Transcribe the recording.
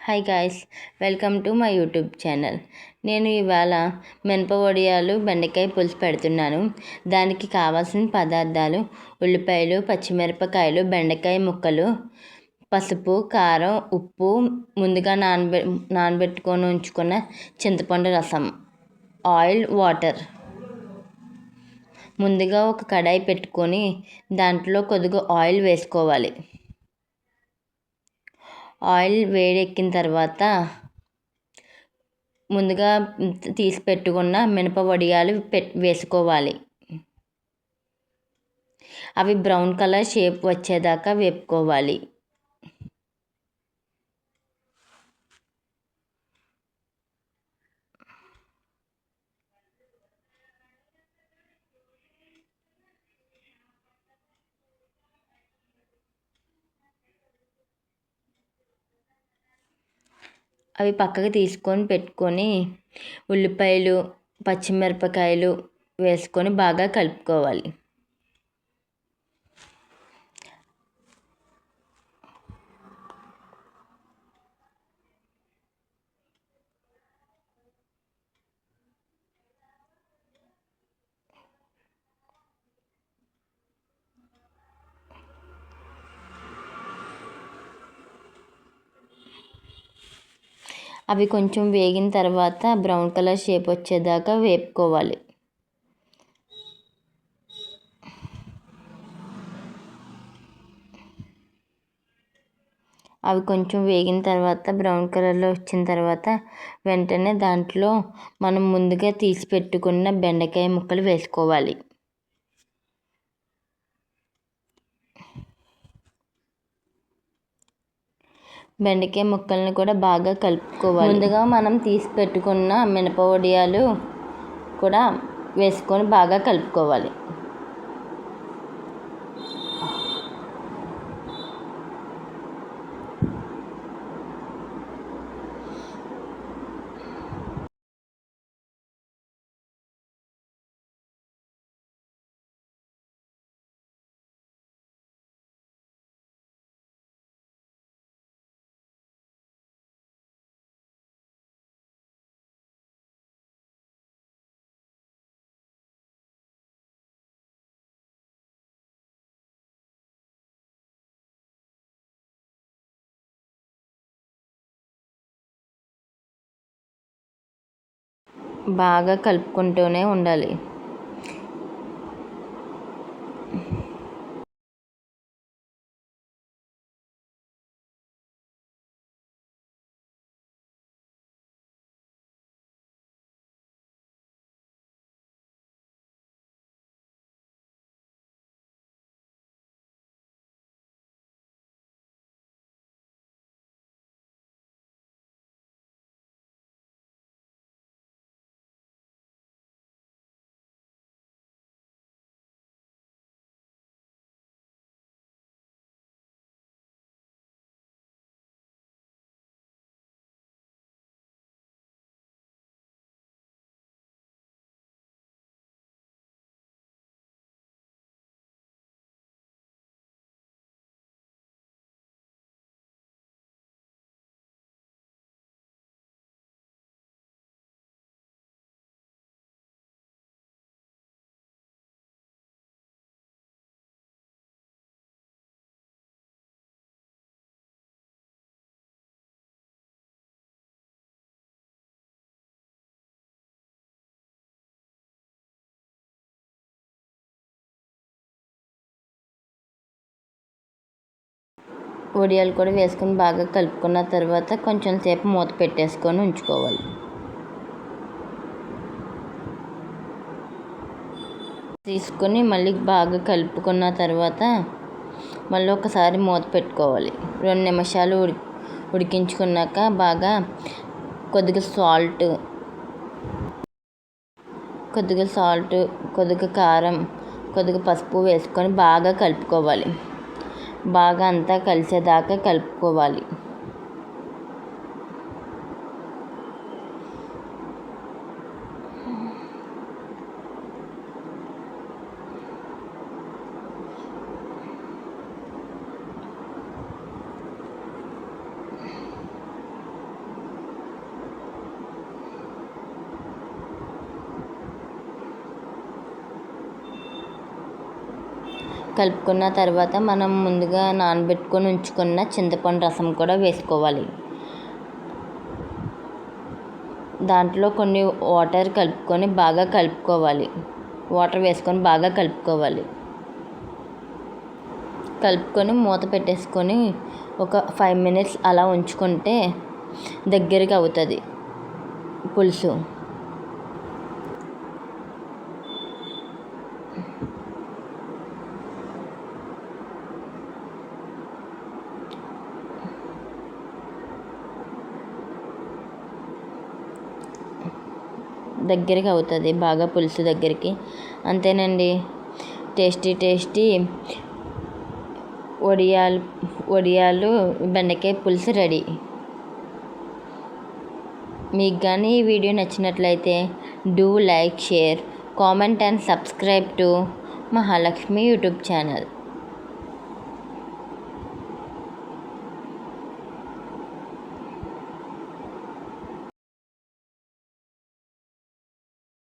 Hi guys, welcome to my YouTube channel. నేను ఇవాళ మినప వడియాలు బెండకాయ పులుసు పెడుతున్నాను. దానికి కావాల్సిన పదార్థాలు: ఉల్లిపాయలు, పచ్చిమిరపకాయలు, బెండకాయ ముక్కలు, పసుపు, కారం, ఉప్పు, ముందుగా నానబెట్టుకొని ఉంచుకున్న చింతపండు రసం, ఆయిల్, వాటర్. ముందుగా ఒక కడాయి పెట్టుకొని దాంట్లో కొద్దిగా ఆయిల్ వేసుకోవాలి. ఆయిల్ వేడెక్కిన తర్వాత ముందుగా తీసి పెట్టుకున్న మినప వడియాలు వేసుకోవాలి. అవి బ్రౌన్ కలర్ షేప్ వచ్చేదాకా వేపుకోవాలి. అవి పక్కకి తీసుకొని పెట్టుకొని ఉల్లిపాయలు, పచ్చిమిరపకాయలు వేసుకొని బాగా కలుపుకోవాలి. అవి కొంచెం వేగిన తర్వాత బ్రౌన్ కలర్ షేప్ వచ్చేదాకా వేపుకోవాలి. అవి కొంచెం వేగిన తర్వాత బ్రౌన్ కలర్లో వచ్చిన తర్వాత వెంటనే దాంట్లో మనం ముందుగా తీసి పెట్టుకున్న బెండకాయ ముక్కలు వేసుకోవాలి. బెండకాయ ముక్కల్ని కూడా బాగా కలుపుకోవాలి. ముందుగా మనం తీసి పెట్టుకున్న మినప వడియాలు కూడా వేసుకొని బాగా కలుపుకోవాలి. బాగా కలుపుకుంటూనే ఉండాలి. వడియాలు కూడా వేసుకొని బాగా కలుపుకున్న తర్వాత కొంచెం సేపు మూత పెట్టేసుకొని ఉంచుకోవాలి. తీసుకొని మళ్ళీ బాగా కలుపుకున్న తర్వాత మళ్ళీ ఒకసారి మూత పెట్టుకోవాలి. 2 నిమిషాలు ఉడికించుకున్నాక బాగా కొద్దిగా సాల్ట్, కొద్దిగా కారం, కొద్దిగా పసుపు వేసుకొని బాగా కలుపుకోవాలి. బాగా అంతా కలిసేదాకా కలుపుకోవాలి. కలుపుకున్న తర్వాత మనం ముందుగా నానబెట్టుకొని ఉంచుకున్న చింతపండు రసం కూడా వేసుకోవాలి. దాంట్లో కొన్ని వాటర్ కలుపుకొని బాగా కలుపుకోవాలి. వాటర్ వేసుకొని బాగా కలుపుకోవాలి. కలుపుకొని మూత పెట్టేసుకొని ఒక 5 minutes అలా ఉంచుకుంటే దగ్గరికి అవుతుంది పులుసు. దగ్గరికి అవుతుంది బాగా పులుసు దగ్గరికి. అంతేనండి, టేస్టీ వడియాలు బెండకాయ పులుసు రెడీ. మీకు కానీ ఈ వీడియో నచ్చినట్లయితే do like, share, comment and subscribe to Mahalakshmi YouTube channel.